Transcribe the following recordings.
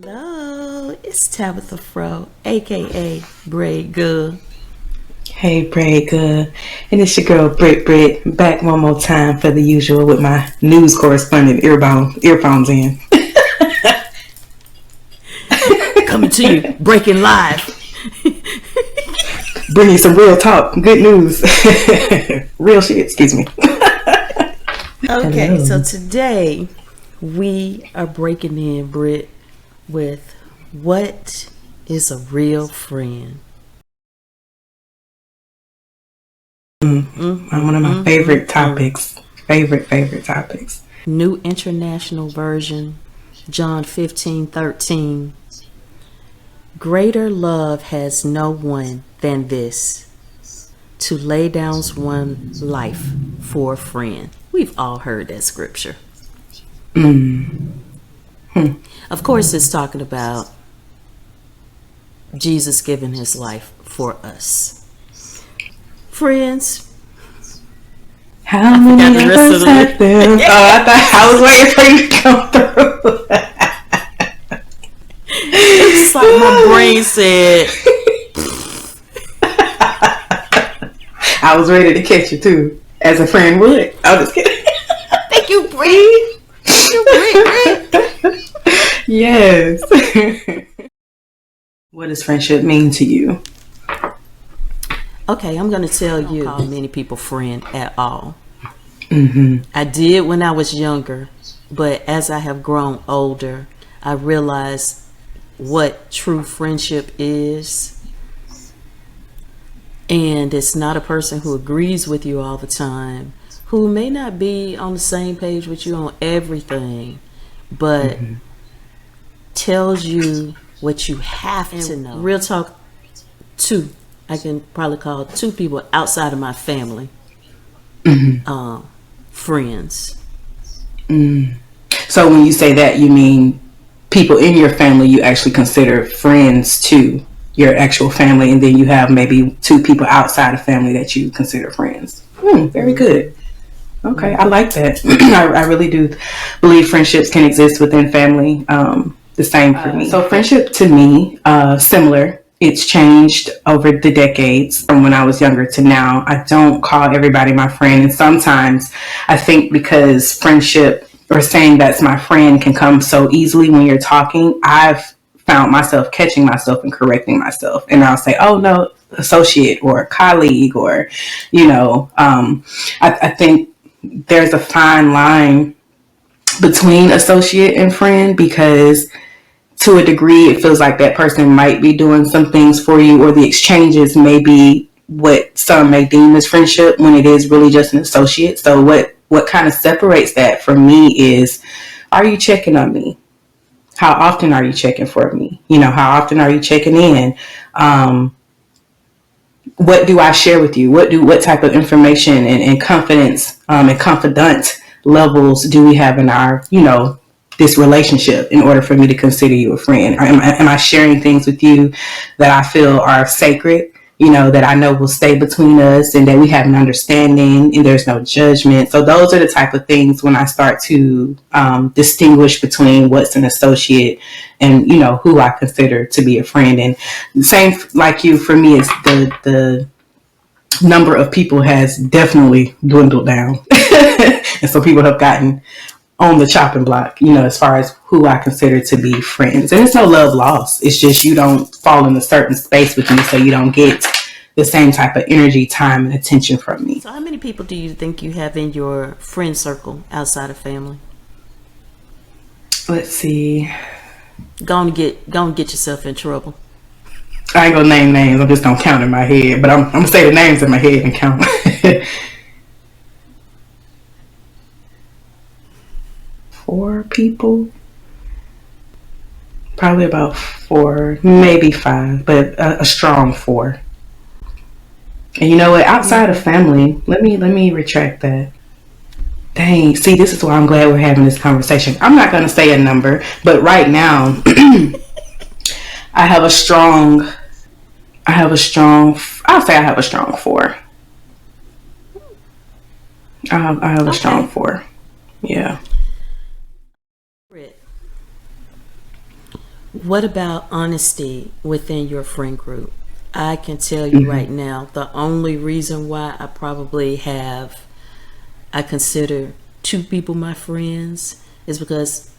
Hello, it's Tabatha Fro, aka Braid Good. Hey, Braid Good. And it's your girl Britt Britt, back one more time for the usual with my news correspondent earphones in. Coming to you, breaking live. Bringing you some real talk, good news. Real shit, excuse me. Okay, Hello. so today we are breaking in, Britt, with what is a real friend? One of my favorite topics. Favorite topics. New International Version, John 15:13. Greater love has no one than this, to lay down one's life for a friend. We've all heard that scripture. Of course, it's talking about Jesus giving his life for us. Friends. How many of us have them? I thought I was waiting for you to come through. It's like my brain said. I was ready to catch you too, as a friend would. I'm just kidding. Thank you, Bree. Thank you, Bree. Yes. What does friendship mean to you? Okay, I'm going to tell you, I don't call many people friend at all. I did when I was younger, but as I have grown older, I realized what true friendship is. And it's not a person who agrees with you all the time, who may not be on the same page with you on everything, but tells you what you have to know. Real talk, I can probably call two people outside of my family friends. So when you say that, you mean people in your family you actually consider friends to your actual family, and then you have maybe two people outside of family that you consider friends. Very good. Okay, I like that. I really do believe friendships can exist within family. The same for me. So friendship to me, similar. It's changed over the decades from when I was younger to now. I don't call everybody my friend. And sometimes I think because friendship or saying that's my friend can come so easily when you're talking, I've found myself catching myself and correcting myself. And I'll say, oh no, associate or colleague, or, I think there's a fine line between associate and friend, because to a degree, it feels like that person might be doing some things for you, or the exchanges may be what some may deem as friendship when it is really just an associate. So what kind of separates that from me is, are you checking on me? How often are you checking for me? How often are you checking in? What do I share with you? What type of information and confidence and confidant levels do we have in our, this relationship in order for me to consider you a friend? Am I sharing things with you that I feel are sacred, that I know will stay between us, and that we have an understanding and there's no judgment? So those are the type of things when I start to distinguish between what's an associate and, who I consider to be a friend. And same like you, for me, it's the number of people has definitely dwindled down. And so people have gotten on the chopping block, as far as who I consider to be friends. And it's no love lost. It's just you don't fall in a certain space with me, so you don't get the same type of energy, time, and attention from me. So how many people do you think you have in your friend circle outside of family? Let's see. Go and get yourself in trouble. I ain't gonna name names. I'm just gonna count in my head, but I'm gonna say the names in my head and count. 4 people, probably about 4, maybe 5, but a strong 4. And you know what? Outside of family, let me retract that. Dang, see, this is why I'm glad we're having this conversation. I'm not gonna say a number, but right now, I have a strong 4. I have a strong 4. Yeah. What about honesty within your friend group? I can tell you right now, the only reason why I consider two people my friends is because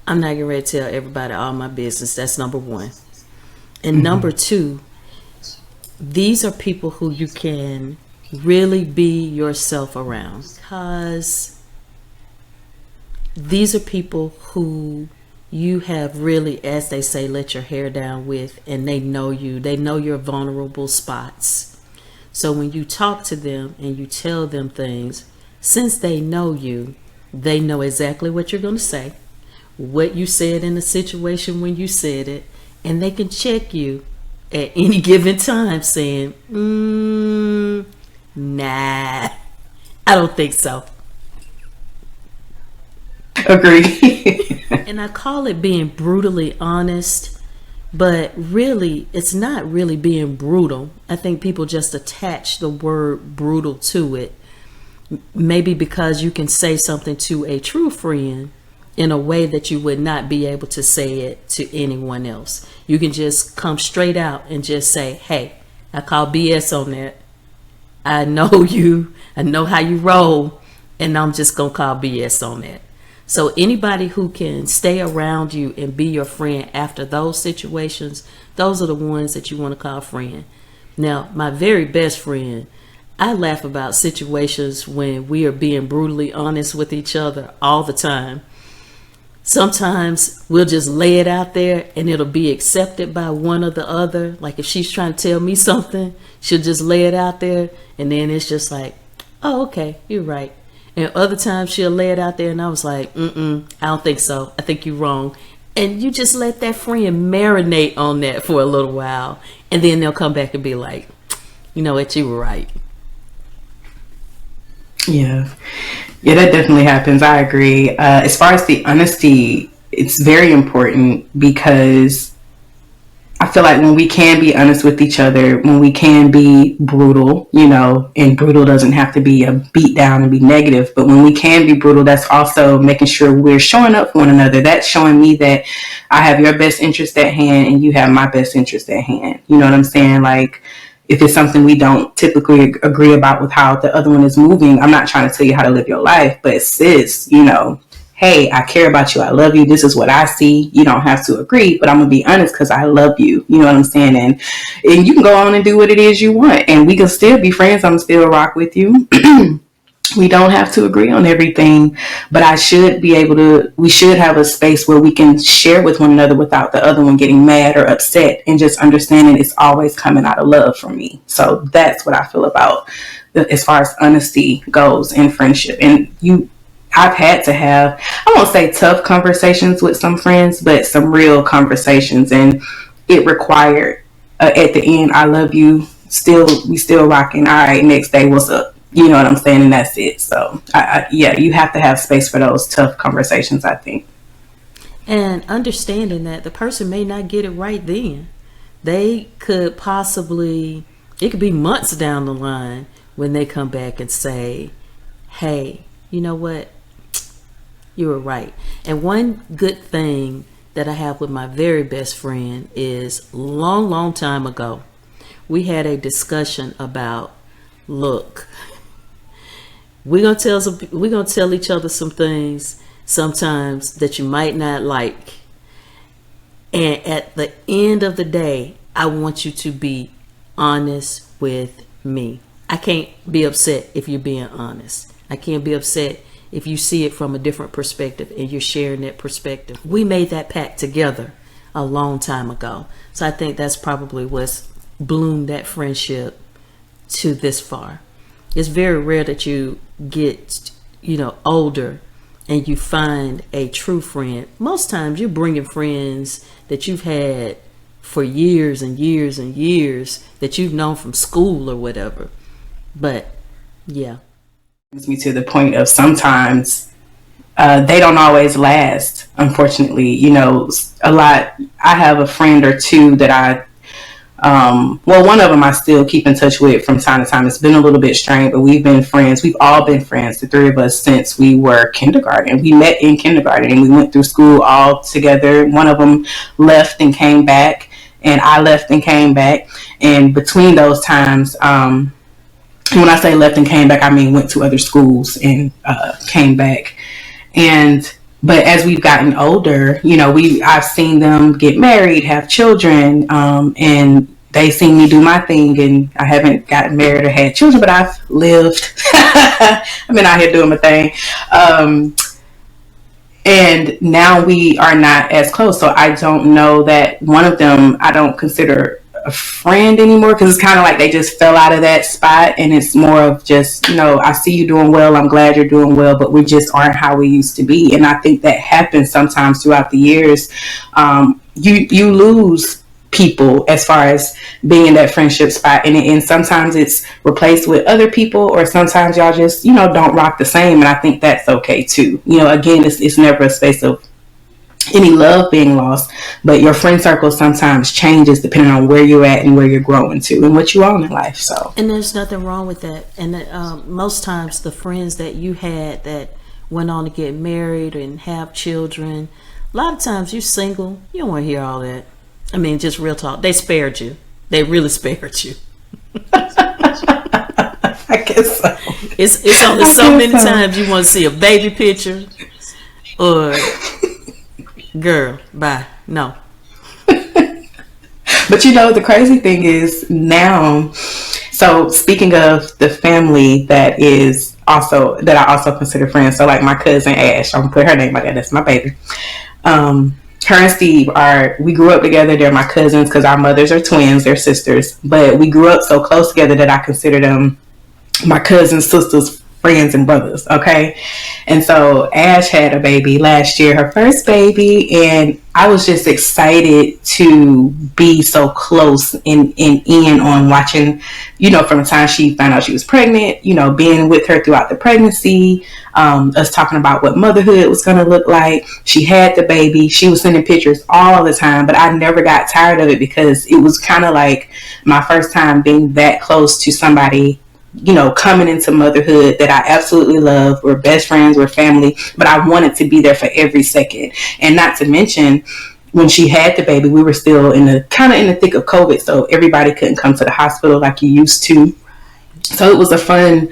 I'm not getting ready to tell everybody all my business. That's number one. And number two, these are people who you can really be yourself around, because these are people who you have really, as they say, let your hair down with, and they know you. They know your vulnerable spots. So when you talk to them and you tell them things, since they know you, they know exactly what you're going to say, what you said in the situation when you said it, and they can check you at any given time saying, nah, I don't think so. Agree. And I call it being brutally honest, but really, it's not really being brutal. I think people just attach the word brutal to it. Maybe because you can say something to a true friend in a way that you would not be able to say it to anyone else. You can just come straight out and just say, hey, I call BS on that. I know you. I know how you roll. And I'm just going to call BS on that. So anybody who can stay around you and be your friend after those situations, those are the ones that you want to call friend. Now, my very best friend, I laugh about situations when we are being brutally honest with each other all the time. Sometimes we'll just lay it out there and it'll be accepted by one or the other. Like if she's trying to tell me something, she'll just lay it out there, and then it's just like, oh, okay, you're right. And other times she'll lay it out there and I was like, I don't think so. I think you're wrong. And you just let that friend marinate on that for a little while. And then they'll come back and be like, you know what, you were right. Yeah, that definitely happens. I agree. As far as the honesty, it's very important, because I feel like when we can be honest with each other, when we can be brutal, and brutal doesn't have to be a beat down and be negative, but when we can be brutal, that's also making sure we're showing up for one another. That's showing me that I have your best interest at hand and you have my best interest at hand. You know what I'm saying? Like, if it's something we don't typically agree about with how the other one is moving, I'm not trying to tell you how to live your life, but sis, hey, I care about you. I love you. This is what I see. You don't have to agree, but I'm going to be honest because I love you. You know what I'm saying? And you can go on and do what it is you want. And we can still be friends. I'm still rock with you. We don't have to agree on everything, but we should have a space where we can share with one another without the other one getting mad or upset, and just understanding it's always coming out of love from me. So that's what I feel about as far as honesty goes in friendship. And I've had to have, I won't say tough conversations with some friends, but some real conversations. And it required, at the end, I love you. We still rocking. All right, next day, what's up? You know what I'm saying? And that's it. So, you have to have space for those tough conversations, I think. And understanding that the person may not get it right then. They could possibly, it could be months down the line when they come back and say, hey, you know what? You were right. And one good thing that I have with my very best friend is long time ago, we had a discussion about, look, we're gonna tell each other some things sometimes that you might not like. And at the end of the day, I want you to be honest with me. I can't be upset if you're being honest. I can't be upset if you see it from a different perspective and you're sharing that perspective. We made that pact together a long time ago. So I think that's probably what's bloomed that friendship to this far. It's very rare that you get, older and you find a true friend. Most times you're bringing friends that you've had for years and years and years that you've known from school or whatever. But yeah. Brings me to the point of sometimes they don't always last, unfortunately. I have a friend or two that Well, one of them I still keep in touch with from time to time. It's been a little bit strained, but we've been friends. We've all been friends, the three of us, since we were kindergarten. We met in kindergarten and we went through school all together. One of them left and came back, and I left and came back. And between those times, when I say left and came back, I mean went to other schools and came back. But as we've gotten older, I've seen them get married, have children, and they seen me do my thing. And I haven't gotten married or had children, but I've lived. I've been out here doing my thing. And now we are not as close. So I don't know that one of them I don't consider a friend anymore, because it's kind of like they just fell out of that spot, and it's more of just, I see you doing well, I'm glad you're doing well, but we just aren't how we used to be. And I think that happens sometimes throughout the years. You lose people as far as being in that friendship spot, and sometimes it's replaced with other people, or sometimes y'all just don't rock the same, and I think that's okay too. Again, it's never a space of any love being lost, but your friend circle sometimes changes depending on where you're at and where you're growing to and what you own in life. So, and there's nothing wrong with that. And most times the friends that you had that went on to get married and have children, a lot of times you're single, you don't want to hear all that. I mean, just real talk. They spared you. They really spared you. I guess so. It's only so many times you want to see a baby picture or girl, bye. No. But the crazy thing is now, so speaking of the family that I also consider friends, so like my cousin Ash, I'm gonna put her name like that, that's my baby. Her and Steve we grew up together. They're my cousins because our mothers are twins, they're sisters, but we grew up so close together that I consider them my cousins, sisters, friends, and brothers. Okay. And so Ash had a baby last year, her first baby, and I was just excited to be so close and in on watching, from the time she found out she was pregnant, being with her throughout the pregnancy, us talking about what motherhood was going to look like. She had the baby. She was sending pictures all the time, but I never got tired of it because it was kind of like my first time being that close to somebody, coming into motherhood that I absolutely love. We're best friends, we're family, but I wanted to be there for every second. And not to mention, when she had the baby, we were still in the thick of COVID, so everybody couldn't come to the hospital like you used to. So it was a fun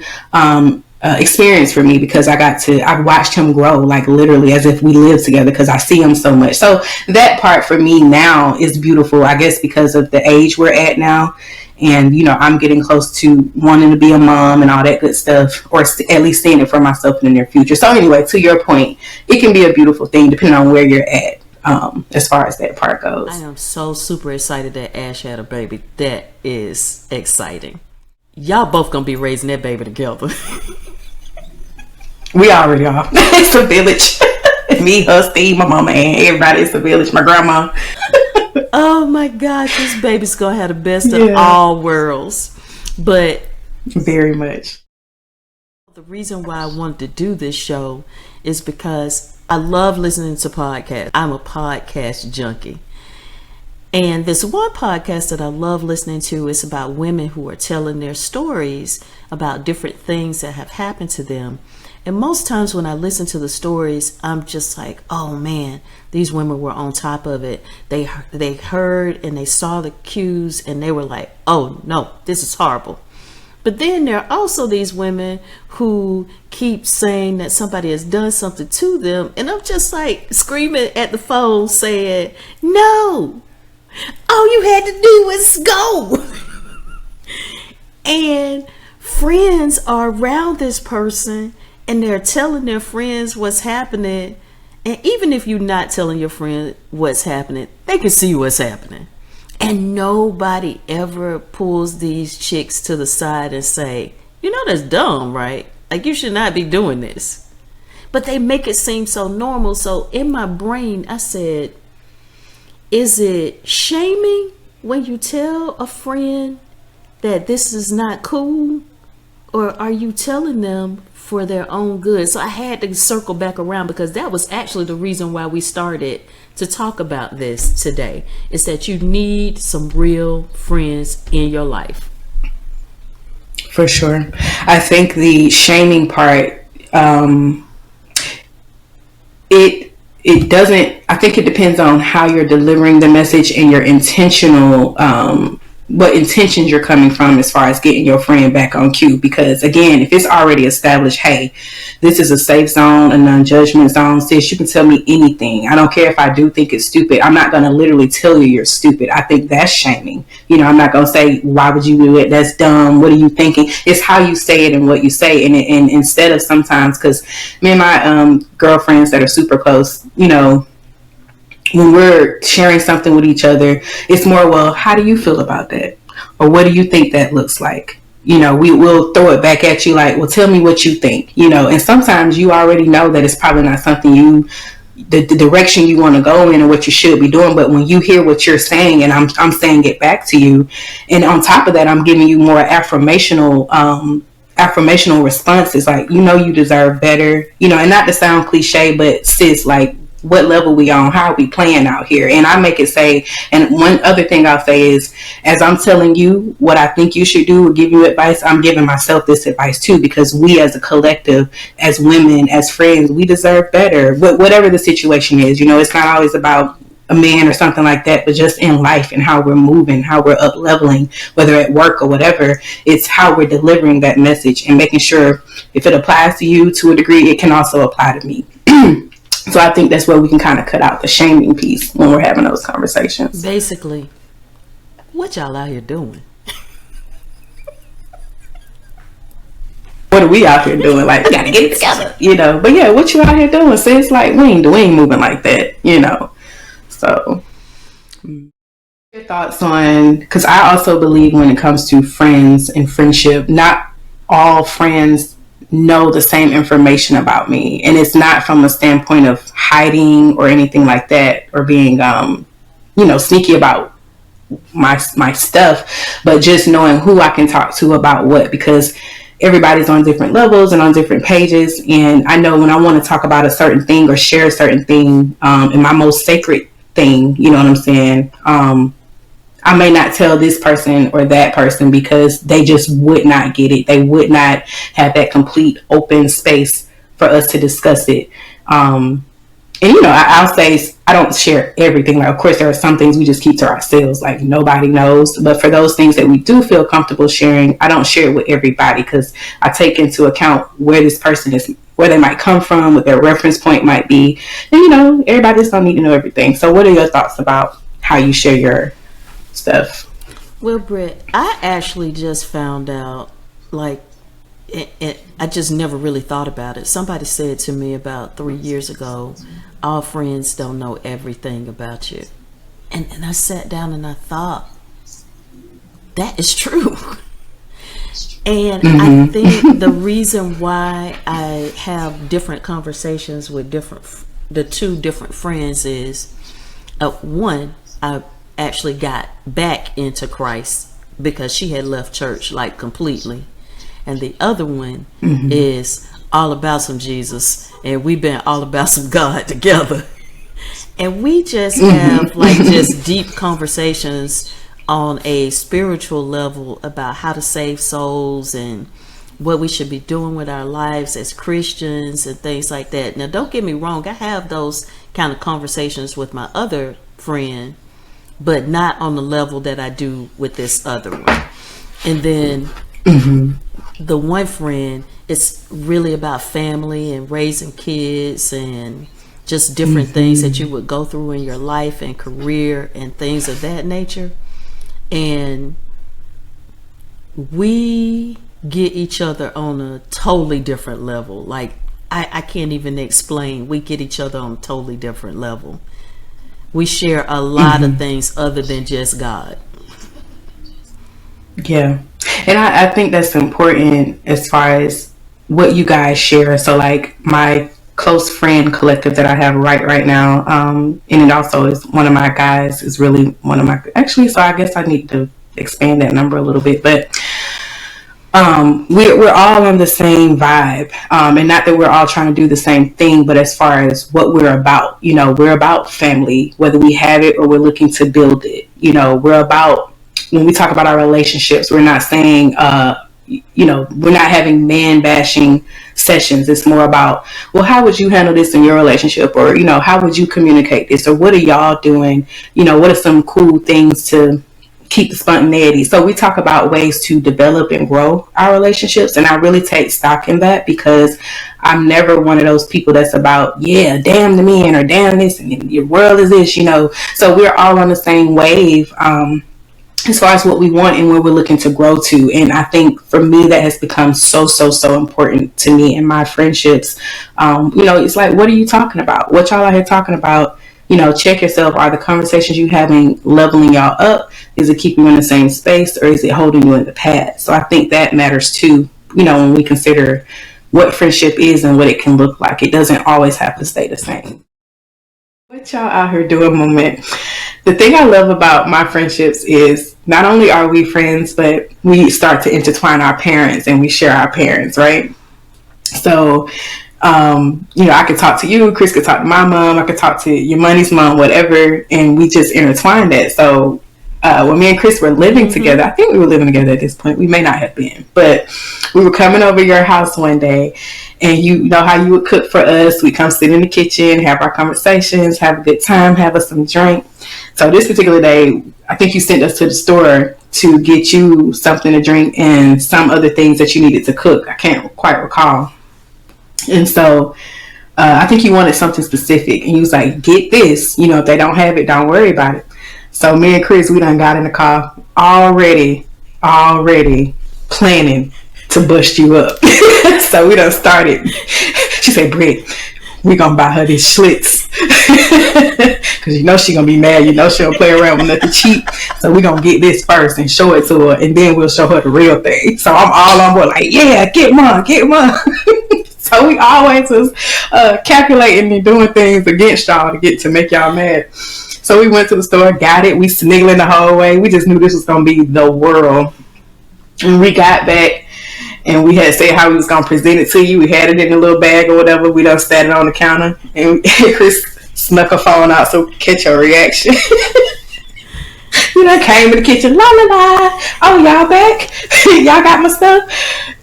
experience for me because I watched him grow, like literally as if we lived together, because I see him so much. So that part for me now is beautiful, I guess, because of the age we're at now. And, I'm getting close to wanting to be a mom and all that good stuff, or at least seeing it for myself in the near future. So anyway, to your point, it can be a beautiful thing depending on where you're at, as far as that part goes. I am so super excited that Ash had a baby. That is exciting. Y'all both going to be raising that baby together. We already are. It's a village. Me, her, Steve, my mama, and everybody. It's a village. My grandma. Oh my gosh, this baby's gonna have the best of all worlds. But very much. The reason why I wanted to do this show is because I love listening to podcasts. I'm a podcast junkie. And this one podcast that I love listening to is about women who are telling their stories about different things that have happened to them. And most times when I listen to the stories, I'm just like, oh man, these women were on top of it. They heard and they saw the cues and they were like, oh no, this is horrible. But then there are also these women who keep saying that somebody has done something to them. And I'm just like screaming at the phone saying, no, all you had to do was go. And friends are around this person and they're telling their friends what's happening. And even if you're not telling your friend what's happening, they can see what's happening. And nobody ever pulls these chicks to the side and say, that's dumb, right? Like, you should not be doing this. But they make it seem so normal. So in my brain, I said, is it shaming when you tell a friend that this is not cool? or are you telling them for their own good? So I had to circle back around, because that was actually the reason why we started to talk about this today, is that you need some real friends in your life. For sure. I think the shaming part, it doesn't, I think it depends on how you're delivering the message and your intentional, what intentions you're coming from as far as getting your friend back on cue. Because again, if it's already established, hey, this is a safe zone, a non-judgment zone, sis, you can tell me anything. I don't care if I do think it's stupid. I'm not going to literally tell you you're stupid. I think that's shaming. You know, I'm not going to say, why would you do it? That's dumb. What are you thinking? It's how you say it and what you say. And instead of sometimes, because me and my girlfriends that are super close, you know, when we're sharing something with each other, it's more, well, how do you feel about that? Or what do you think that looks like? You know, we will throw it back at you like, well, tell me what you think, you know, and sometimes you already know that it's probably not something the direction you want to go in or what you should be doing. But when you hear what you're saying and I'm saying it back to you, and on top of that, I'm giving you more affirmational responses, like, you know, you deserve better, you know, and not to sound cliche, but sis, like, what level we on, how are we playing out here? And I make it say, and one other thing I'll say is, as I'm telling you what I think you should do or give you advice, I'm giving myself this advice too, because we as a collective, as women, as friends, we deserve better. Whatever the situation is, you know, it's not always about a man or something like that, but just in life and how we're moving, how we're up leveling, whether at work or whatever, it's how we're delivering that message and making sure if it applies to you to a degree, it can also apply to me. So I think that's where we can kind of cut out the shaming piece when we're having those conversations. Basically, what y'all out here doing? What are we out here doing? Like, we gotta get it together, you know. But yeah, what you out here doing? So it's like, we ain't moving like that, you know. So your thoughts on, because I also believe when it comes to friends and friendship, not all friends know the same information about me, and it's not from a standpoint of hiding or anything like that, or being you know, sneaky about my stuff, but just knowing who I can talk to about what, because everybody's on different levels and on different pages, and I know when I want to talk about a certain thing or share a certain thing, in my most sacred thing, you know what I'm saying, I may not tell this person or that person because they just would not get it. They would not have that complete open space for us to discuss it. And, you know, I'll say I don't share everything. Like, of course, there are some things we just keep to ourselves, like nobody knows. But for those things that we do feel comfortable sharing, I don't share it with everybody, because I take into account where this person is, where they might come from, what their reference point might be. And, you know, everybody just don't need to know everything. So what are your thoughts about how you share your stuff? Well, Britt, I actually just found out, like, I just never really thought about it. Somebody said to me about 3 years ago, all friends don't know everything about you. And I sat down and I thought, that is true. And I think the reason why I have different conversations with the two different friends is, one, I actually got back into Christ because she had left church like completely, and the other one is all about some Jesus, and we've been all about some God together, and we just have like just deep conversations on a spiritual level about how to save souls and what we should be doing with our lives as Christians and things like that. Now, don't get me wrong, I have those kind of conversations with my other friend, but not on the level that I do with this other one. And then the one friend, it's really about family and raising kids and just different things that you would go through in your life and career and things of that nature. And we get each other on a totally different level. Like, I can't even explain. We get each other on a totally different level. We share a lot of things other than just God. Yeah. And I think that's important as far as what you guys share. So like my close friend collective that I have right now, and it also is one of my guys, is really one of my, actually, so I guess I need to expand that number a little bit, but we're all on the same vibe, and not that we're all trying to do the same thing, but as far as what we're about, we're about family, whether we have it or we're looking to build it. We're about, when we talk about our relationships, we're not saying, we're not having man bashing sessions. It's more about, well, how would you handle this in your relationship? Or, how would you communicate this? Or what are y'all doing? What are some cool things to keep the spontaneity? So we talk about ways to develop and grow our relationships. And I really take stock in that, because I'm never one of those people that's about, yeah, damn the men or damn this and your world is this, So we're all on the same wave, as far as what we want and where we're looking to grow to. And I think for me, that has become so important to me in my friendships. It's like, what are you talking about? What y'all out here talking about? Check yourself. Are the conversations you having leveling y'all up? Is it keeping you in the same space, or is it holding you in the past? So I think that matters too, when we consider what friendship is and what it can look like. It doesn't always have to stay the same. What y'all out here doing, moment? The thing I love about my friendships is not only are we friends, but we start to intertwine our parents and we share our parents, right? So, I could talk to you, Chris could talk to my mom, I could talk to your money's mom, whatever, and we just intertwine that. So, when me and Chris were living together, I think we were living together at this point. We may not have been, but we were coming over your house one day, and you know how you would cook for us. We come sit in the kitchen, have our conversations, have a good time, have us some drink. So this particular day, I think you sent us to the store to get you something to drink and some other things that you needed to cook. I can't quite recall. And so I think you wanted something specific, and you was like, get this, if they don't have it, don't worry about it. So me and Chris, we done got in the car already planning to bust you up. So we done started. She said, Britt, we gonna buy her these Schlitz. Cause she gonna be mad, she don't play around with nothing cheap. So we gonna get this first and show it to her, and then we'll show her the real thing. So I'm all on board, like, yeah, get one. So we always was calculating and doing things against y'all to make y'all mad. So we went to the store, got it. We sniggling the whole way. We just knew this was going to be the world. And we got back, and we had said how we was going to present it to you. We had it in a little bag or whatever. We done sat it on the counter. And Chris snuck a phone out so we could catch your reaction. You done came in the kitchen. La la la. Oh, y'all back? Y'all got my stuff?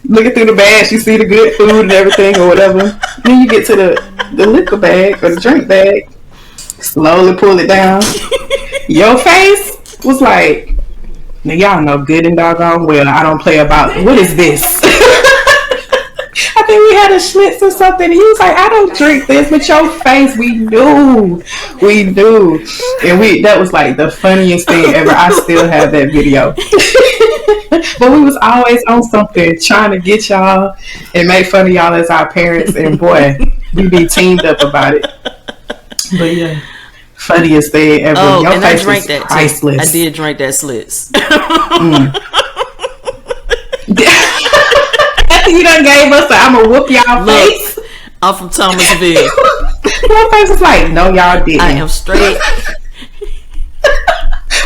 Looking through the bag, you see the good food and everything or whatever. Then you get to the liquor bag or the drink bag. Slowly pull it down. Your face was like, now y'all know good and doggone well I don't play about, what is this? I think we had a Schlitz or something. He was like, I don't drink this, but your face, we knew. And that was like the funniest thing ever. I still have that video. But we was always on something, trying to get y'all and make fun of y'all as our parents. And boy, we be teamed up about it. But yeah, funniest thing ever. Oh, your and face I drank that priceless. Too. I did drink that Schlitz. You done gave us I'm gonna whoop y'all face. I'm from Thomasville. Your face was like, no, y'all didn't. I am straight.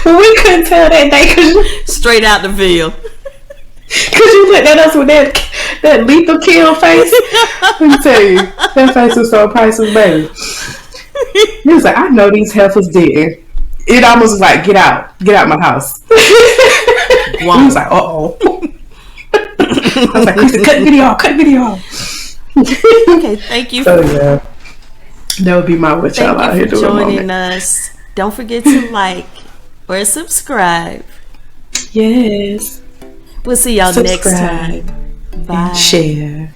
Well, we couldn't tell that day because straight out the Ville. Because you looked at us with that lethal kill face. Let me tell you, that face was so priceless, baby. He was like, I know these heifers didn't. It almost was like, get out my house. Wow. He was like, uh-oh. I was like, Krista, cut the video off. Okay, thank you. So yeah, that would be my what y'all out here doing. Thank you for joining us. Don't forget to like or subscribe. Yes. We'll see y'all next time. Bye. And share.